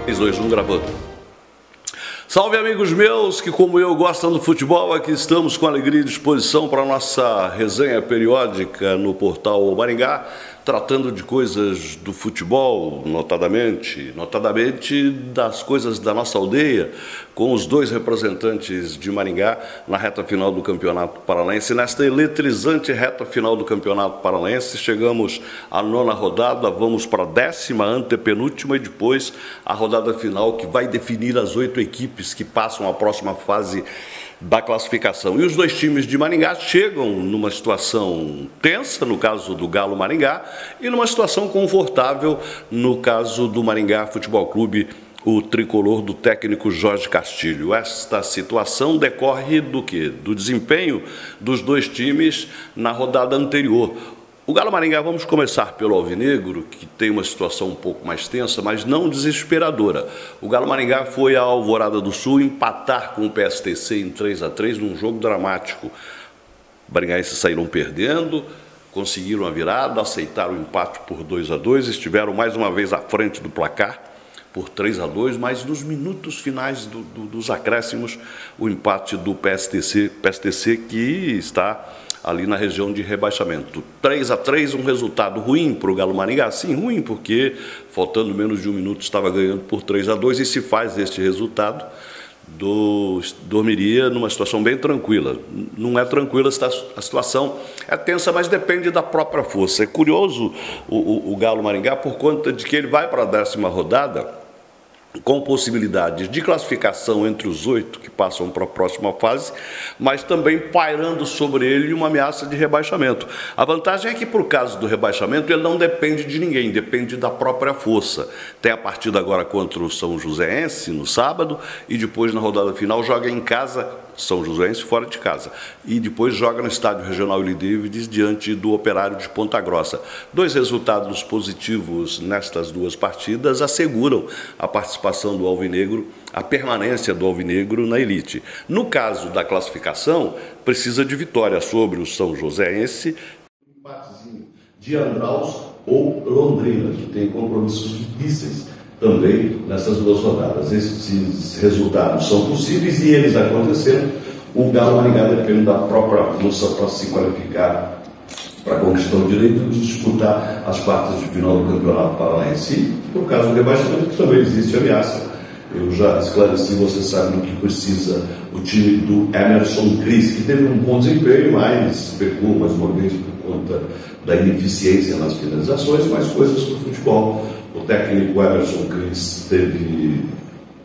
3, 2, 1, gravando. Salve, amigos meus que, como eu, gostam do futebol. Aqui estamos com alegria e disposição para a nossa resenha periódica no portal Maringá, tratando de coisas do futebol, notadamente das coisas da nossa aldeia, com os dois representantes de Maringá na reta final do Campeonato Paranaense. Nesta eletrizante reta final do Campeonato Paranaense, chegamos à 9ª rodada, vamos para a 10ª, antepenúltima, e depois a rodada final, que vai definir as 8 equipes que passam à próxima fase da classificação. E os dois times de Maringá chegam numa situação tensa, no caso do Galo Maringá, e numa situação confortável, no caso do Maringá Futebol Clube, o tricolor do técnico Jorge Castilho. Esta situação decorre do quê? Do desempenho dos dois times na rodada anterior. O Galo Maringá, vamos começar pelo Alvinegro, que tem uma situação um pouco mais tensa, mas não desesperadora. O Galo Maringá foi à Alvorada do Sul empatar com o PSTC em 3-3 num jogo dramático. Os maringaenses saíram perdendo, conseguiram a virada, aceitaram o empate por 2-2, estiveram mais uma vez à frente do placar por 3-2, mas nos minutos finais dos acréscimos, o empate do PSTC que está ali na região de rebaixamento. 3-3, um resultado ruim para o Galo Maringá. Sim, ruim, porque faltando menos de um minuto estava ganhando por 3-2, e se faz este resultado, dormiria numa situação bem tranquila. Não é tranquila, a situação é tensa, mas depende da própria força. É curioso o Galo Maringá, por conta de que ele vai para a 10ª rodada com possibilidades de classificação entre os 8 que passam para a próxima fase, mas também pairando sobre ele uma ameaça de rebaixamento. A vantagem é que, por caso do rebaixamento, ele não depende de ninguém, depende da própria força. Tem a partida agora contra o São Joséense no sábado, e depois, na rodada final, joga em casa, São Joséense fora de casa, e depois joga no Estádio Regional Willy Davids diante do Operário de Ponta Grossa. 2 resultados positivos nestas 2 partidas asseguram a participação do Alvinegro, a permanência do Alvinegro na elite. No caso da classificação, precisa de vitória sobre o São Joséense, um empatezinho de Andraus ou Londrina, que tem compromissos difíceis também nessas 2 rodadas. Esses resultados são possíveis, e eles aconteceram. O Galo Maringá depende da própria força para se qualificar para conquistar o direito de disputar as quartas de final do Campeonato Paranaense. E, no caso do rebaixamento, que também existe ameaça. Eu já esclareci, você sabe, do que precisa o time do Emerson Cris, que teve um bom desempenho, mas pecou mais uma vez por conta da ineficiência nas finalizações, mas coisas do futebol. O técnico Emerson Cris teve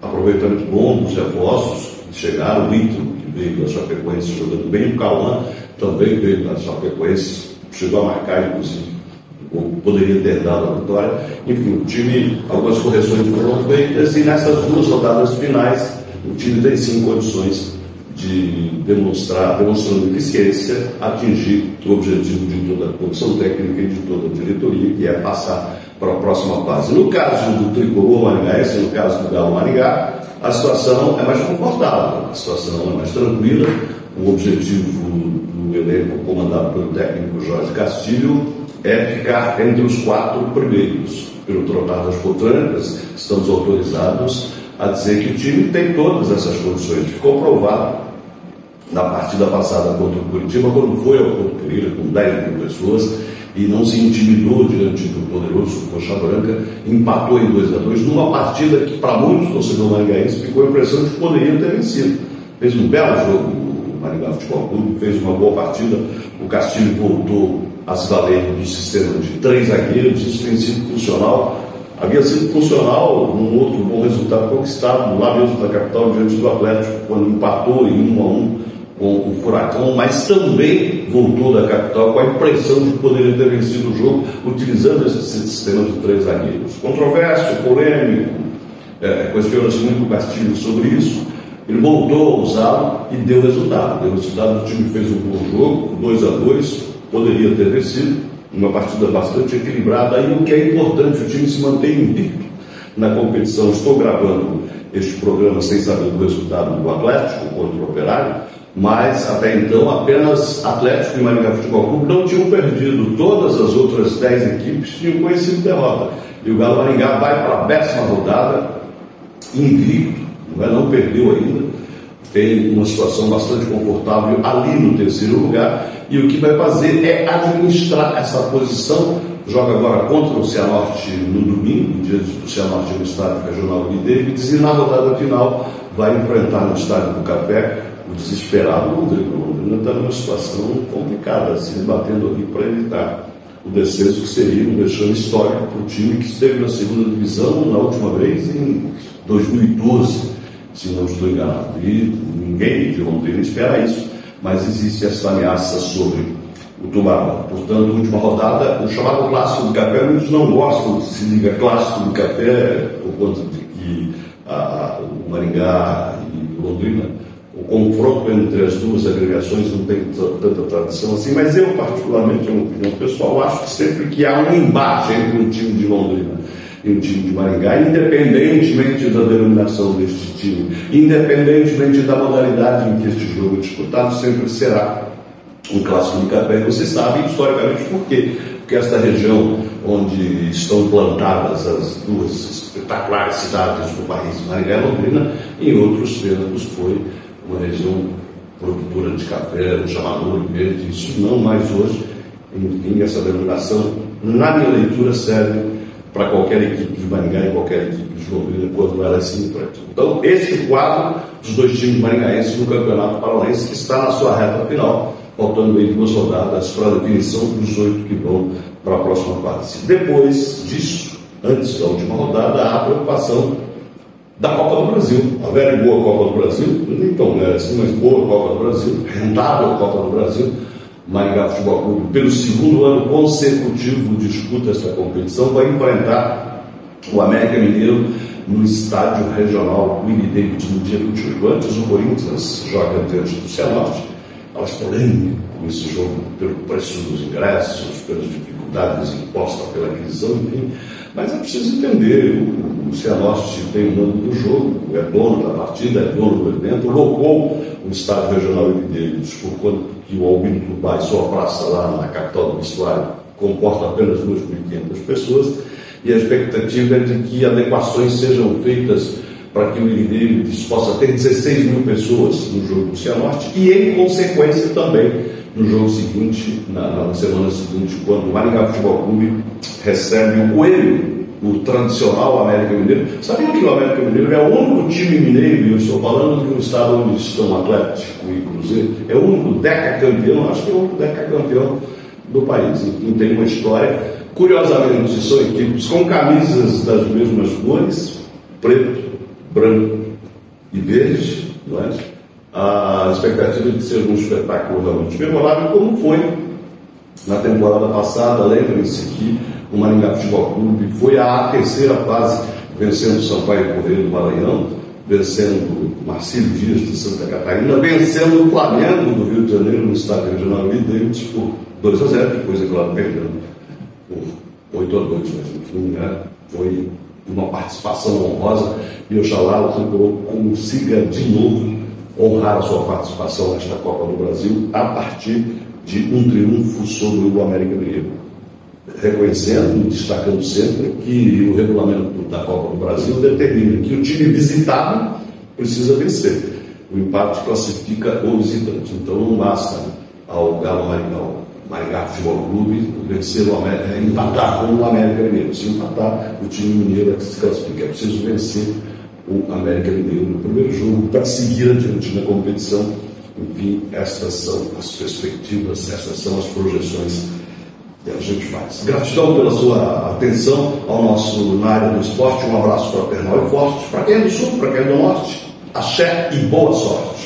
aproveitamento bom dos reforços que chegaram. O Ítalo, que veio da Chapecoense jogando bem, o Cauã também veio da Chapecoense, chegou a marcar, inclusive, poderia ter dado a vitória. Enfim, o time, algumas correções foram feitas, e nessas 2 rodadas finais, o time tem sim condições de demonstrando eficiência, atingir o objetivo de toda a comissão técnica e de toda a diretoria, que é passar para a próxima fase. No caso do tricolor maringaense, no caso do Galo Maringá, a situação é mais confortável, a situação é mais tranquila. O objetivo do elenco comandado pelo técnico Jorge Castilho é ficar entre os 4 primeiros. Pelo trocar das potrancas, estamos autorizados a dizer que o time tem todas essas condições. Ficou provado na partida passada contra o Curitiba, quando foi ao Porto Pereira com 10 mil pessoas e não se intimidou diante do poderoso Coxa Branca, empatou em 2-2, numa partida que, para muitos torcedores maringaenses, ficou a impressão de que poderia ter vencido. Fez um belo jogo o Maringá Futebol Clube, fez uma boa partida. O Castilho voltou a se valer do sistema de 3 zagueiros, isso tem sido funcional. Havia sido funcional num outro bom resultado conquistado lá mesmo na capital, diante do Atlético, quando empatou em 1-1 com o Furacão, mas também voltou da capital com a impressão de que poderia ter vencido o jogo utilizando esse sistema de 3 zagueiros. Controverso, polêmico, questionou-se muito o Castilho sobre isso. Ele voltou a usá-lo e deu resultado. O time fez um bom jogo, 2-2, poderia ter vencido, uma partida bastante equilibrada. E o que é importante, o time se mantém invicto na competição. Estou gravando este programa sem saber do resultado do Atlético contra o Operário, mas até então apenas Atlético e Maringá Futebol Clube não tinham perdido. Todas as outras 10 equipes tinham conhecido derrota. E o Galo Maringá vai para a 10ª rodada invicto, não perdeu ainda, tem uma situação bastante confortável ali no terceiro lugar, e o que vai fazer é administrar essa posição. Joga agora contra o Cianorte no domingo, dia do Cianorte no estádio regional Lee Davids, e na rodada final vai enfrentar no estádio do Café o desesperado Londrina. O Londrina está numa situação complicada, se debatendo ali para evitar o descenso, que seria um vexame histórico para o time que esteve na segunda divisão na última vez em 2012, se não estou enganado. E ninguém de Londrina espera isso, mas existe essa ameaça sobre o Tubarão. Portanto, última rodada, o chamado clássico do Café, muitos não gostam, se liga clássico do Café, por conta de que o Maringá e o Londrina, o confronto entre as duas agregações não tem tanta tradição assim, mas eu, particularmente, é uma opinião pessoal, acho que sempre que há um embate entre um time de Londrina e um time de Maringá, independentemente da denominação deste time, independentemente da modalidade em que este jogo é disputado, sempre será um clássico de Café. E você sabe historicamente por quê? Porque esta região onde estão plantadas as duas espetaculares cidades do país, Maringá e Londrina, em outros tempos foi uma região produtora de café, um chamado Ouro Verde, isso não mais hoje. Enfim, essa denominação, na minha leitura, serve para qualquer equipe de Maringá e qualquer equipe de Londrina quando elas se enfrentam. Então, este quadro dos dois times maringaenses no Campeonato Paranaense, que está na sua reta final, faltando aí 2 rodadas para a definição dos 8 que vão para a próxima fase. Depois disso, antes da última rodada, há a preocupação da Copa do Brasil. A velha e boa Copa do Brasil, nem tão velha assim, mas boa Copa do Brasil, rentável Copa do Brasil. Maringá Futebol Clube, pelo segundo ano consecutivo, disputa esta competição, vai enfrentar o América Mineiro no estádio regional Willie David no dia 28. Antes, o Corinthians joga diante do Cianorte. Elas polêmicas com esse jogo, pelo preço dos ingressos, pelas dificuldades impostas pela aquisição, enfim. Mas é preciso entender, o Cianorte tem o nome do jogo, é dono da partida, é dono do evento, locou o estádio regional Willie Davids, por conta que o Albino Tubai, sua praça lá na capital do Vestuário, comporta apenas 2.500 pessoas, e a expectativa é de que adequações sejam feitas para que o Willie Davids possa ter 16 mil pessoas no jogo do Cianorte, e em consequência também no jogo seguinte, na semana seguinte, quando o Maringá Futebol Clube recebe o Coelho, o tradicional América Mineiro. Sabiam que o América Mineiro é o único time mineiro, e eu estou falando de um estado onde estão Atlético e Cruzeiro, é o único decacampeão, acho que é o único decacampeão do país. Enfim, tem uma história. Curiosamente, são equipes com camisas das mesmas cores, preto, branco e verde, não é? A expectativa de ser um espetáculo realmente memorável, como foi na temporada passada. Lembrem-se que o Maringá Futebol Clube foi à terceira fase, vencendo o Sampaio Corrêa do Maranhão, vencendo Marcílio Dias de Santa Catarina, vencendo o Flamengo do Rio de Janeiro no estádio regional Lee Davids por 2-0, depois, é claro, perdendo por 8-2, mas enfim, foi uma participação honrosa, e oxalá o tricolor consiga de novo honrar a sua participação nesta Copa do Brasil a partir de um triunfo sobre o América Mineiro. Reconhecendo e destacando sempre que o regulamento da Copa do Brasil determina que o time visitado precisa vencer. O empate classifica o visitante. Então não basta ao Galo Maringá Futebol Clube vencer o América, empatar com o América Mineiro. Se empatar, o time mineiro se classifica. É preciso vencer o América Mineiro no primeiro jogo para seguir adiante na competição. Enfim, estas são as perspectivas, estas são as projeções que a gente faz. Gratidão pela sua atenção ao nosso Na Área do Esporte. Um abraço fraternal e forte para quem é do Sul, para quem é do Norte. Axé e boa sorte.